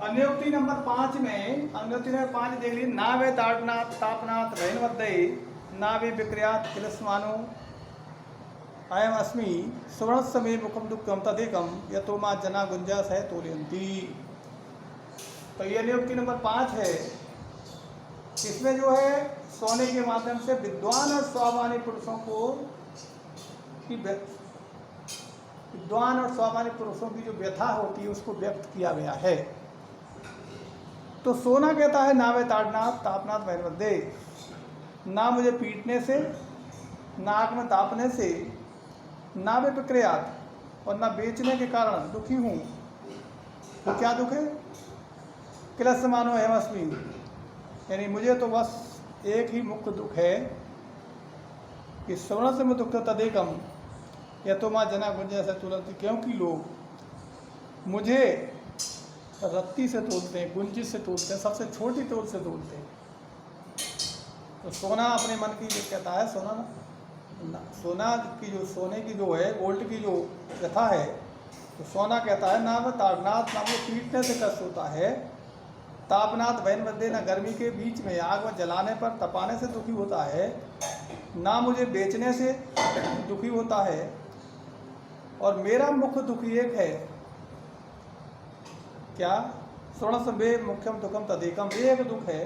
अन्योक्ति number 5 में अन्योक्ति number 5 देख लीजिए। नावे ताड़नाथ तापनाथ भैनवद्दय नावे विक्रियात किलस्मानो अयम अस्मि सुवर्णस्य मे मुखम दुःखम तदेकम यतो मा जना गुंजा सह तोलयन्ति। तो ये अन्योक्ति नंबर 5 है। इसमें जो है सोने के माध्यम से विद्वान और स्वाभिमानी पुरुषों को विद्वान और स्वाभिमानी पुरुषों की जो व्यथा होती है उसको व्यक्त किया गया है। तो सोना कहता है नावे ताड़नाथ तापनाथ भैनवद्दय, ना मुझे पीटने से, ना आँख में तापने से, ना वे विक्रियात और ना बेचने के कारण दुखी हूँ। तो क्या दुख है? किलस्मानो अयमस्मि, यानी मुझे तो बस एक ही मुख्य दुख है कि स्वर्ण से मैं दुख तदेकम यतो माँ जना गुंजा से तुलंती, क्योंकि लोग मुझे रत्ती से तोलते हैं, गुंजी से तोलते हैं, सबसे छोटी तोल से तोलते हैं। तो सोना अपने मन की जो कहता है सोना की जो सोने की जो है गोल्ड की जो व्यथा है, तो सोना कहता है ना वह ताड़नाथ, ना वो पीटने से कष्ट होता है, तापनाथ भैनवद्दय, ना गर्मी के बीच में आग में जलाने पर तपाने से दुखी होता है, ना मुझे बेचने से दुखी होता है। और मेरा मुख्य दुख एक है, क्या? स्वर्ण से मुख्यम दुखम तदेकम, एक दुख है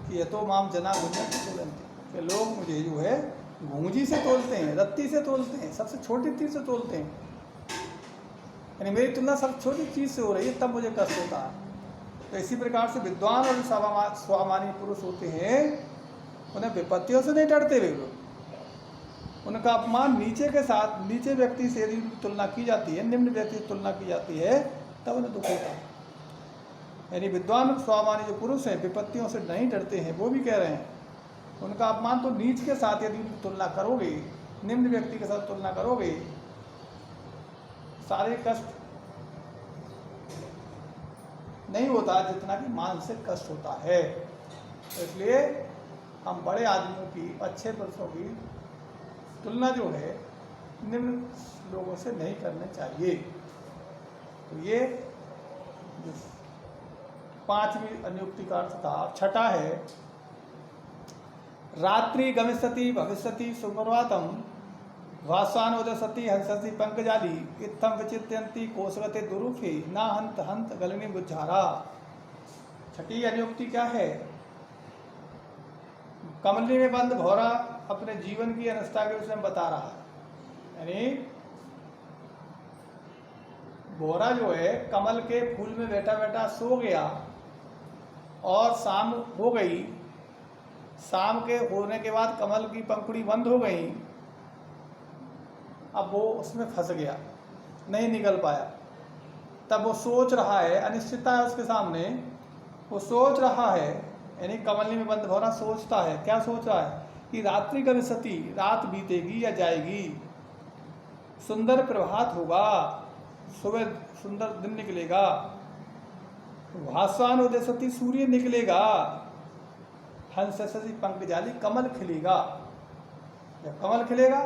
कि ये तो माम जना गुंजा से तोलते, कि लोग मुझे जो है गूंजी से तोलते हैं, रत्ती से तोलते हैं, सबसे छोटी चीज़ से तोलते हैं। यानी मेरी तुलना सबसे छोटी चीज़ से हो रही है, तब मुझे कष्ट होता है। तो इसी प्रकार से विद्वान और स्वाभिमानी पुरुष होते हैं, उन्हें विपत्तियों से नहीं डरते वे लोग। उनका अपमान नीचे के साथ, नीचे व्यक्ति से यदि तुलना की जाती है, निम्न व्यक्ति से तुलना की जाती है, तब उन्हें दुख होता है। यानी विद्वान स्वाभिमानी जो पुरुष हैं विपत्तियों से नहीं डरते हैं, वो भी कह रहे हैं उनका अपमान तो नीच के साथ यदि तुलना करोगे, निम्न व्यक्ति के साथ तुलना करोगे, शारीरिक कष्ट नहीं होता जितना कि मानसिक कष्ट होता है। तो इसलिए हम बड़े आदमियों की, अच्छे पुरुषों की तुलना जो है निम्न लोगों से नहीं करनी चाहिए। तो ये जो 5वीं अन्योक्ति का अर्थ था। छठा है रात्रि गमिष्यति भविष्यति सुप्रभातम भास्वानोदसति हंसति पंकजाली इत्थम विचित्यंती कोशगते दुरुफे ना हंत हंत गलनी बुझारा। छठी अन्योक्ति क्या है? कमली में बंद भौरा अपने जीवन की अनिष्टा के विषय में बता रहा है। यानी भौरा जो है कमल के फूल में बैठा बैठा सो गया और शाम हो गई, शाम के होने के बाद कमल की पंखुड़ी बंद हो गई, अब वो उसमें फंस गया, नहीं निकल पाया। तब वो सोच रहा है, अनिश्चितता है उसके सामने, वो सोच रहा है, यानी कमलनी में बंद भौरा सोचता है। क्या सोच रहा है? कि रात्रि गमिष्यति, रात बीतेगी या जाएगी, सुंदर प्रभात होगा, सुबह सुंदर दिन निकलेगा, भास्वान उदयसती, सूर्य निकलेगा, हंससती पंकजाली, कमल खिलेगा, जब कमल खिलेगा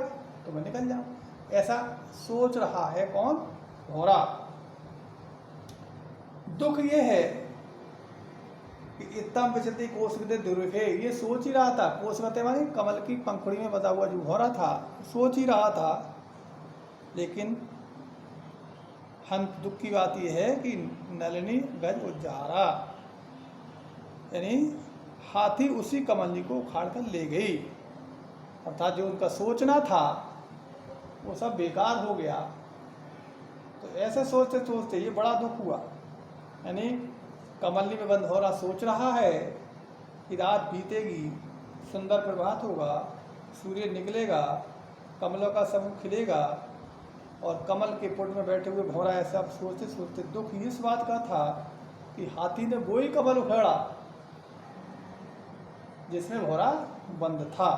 तो मैं निकल जाऊं, ऐसा सोच रहा है कौन? भौरा। दुख ये है कि इत्तम विचरति कोशगते दुर्विखे, ये सोच ही रहा था, कोशगते माने कमल की पंखुड़ी में बता हुआ जो भौरा था, सोच ही रहा था, लेकिन हंत दुख की बात यह है कि नलिनी गज उज्जारा, यानी हाथी उसी कमलनी को उखाड़ कर ले गई। अर्थात जो उनका सोचना था वो सब बेकार हो गया। तो ऐसे सोचते सोचते ये बड़ा दुख हुआ। यानी कमलनी में बंद हो रहा सोच रहा है कि रात बीतेगी, सुंदर प्रभात होगा, सूर्य निकलेगा, कमलों का समूह खिलेगा, और कमल के पुट में बैठे हुए भौरा ऐसा सोचते सोचते दुख इस बात का था कि हाथी ने वही कमल उखाड़ा जिसमें भौरा बंद था।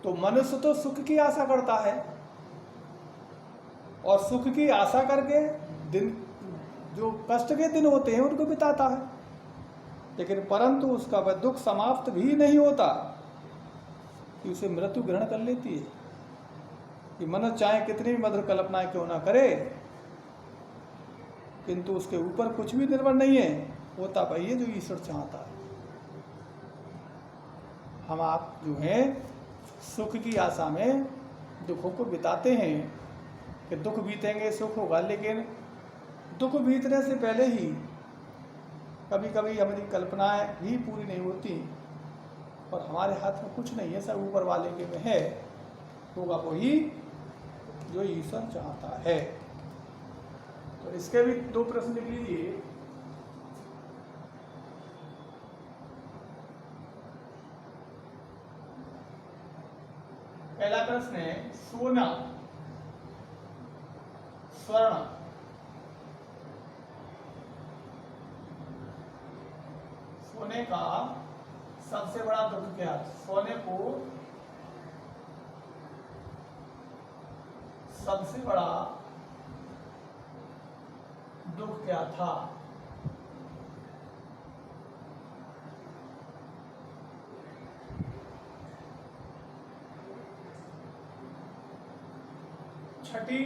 तो मनुष्य तो सुख की आशा करता है और सुख की आशा करके दिन, जो कष्ट के दिन होते हैं उनको बिताता है, लेकिन परंतु उसका वह दुख समाप्त भी नहीं होता कि उसे मृत्यु ग्रहण कर लेती है। कि मनुष्य चाहे कितनी भी मधुर कल्पनाएं क्यों ना करे, किंतु उसके ऊपर कुछ भी निर्भर नहीं है, होता वही है जो ईश्वर चाहता है। हम आप जो हैं सुख की आशा में दुखों को बिताते हैं कि दुख बीतेंगे सुख होगा, लेकिन दुख बीतने से पहले ही कभी कभी हमारी कल्पनाएं भी पूरी नहीं होती और हमारे हाथ में कुछ नहीं है, सब ऊपर वाले के में है, होगा वही जो ईश्वर चाहता है। तो इसके भी 2 प्रश्न लिख लीजिए। पहला प्रश्न है सोना स्वर्ण सोने का सबसे बड़ा दुख क्या है? सोने को सबसे बड़ा दुख क्या था? छठी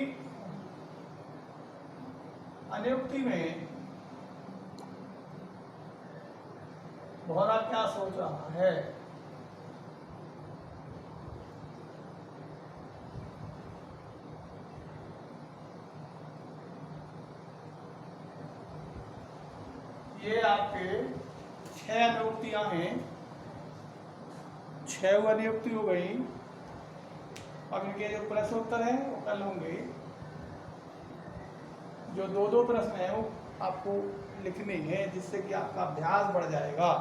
अनुक्ति में भौरा क्या सोच रहा है? ये आपके 6 अनुक्तियां हैं, 6 अनुक्ति हो गई। अब इनके जो प्रश्न उत्तर हैं वो कल होंगे। जो 2-2 प्रश्न हैं वो आपको लिखने हैं, जिससे कि आपका अभ्यास बढ़ जाएगा।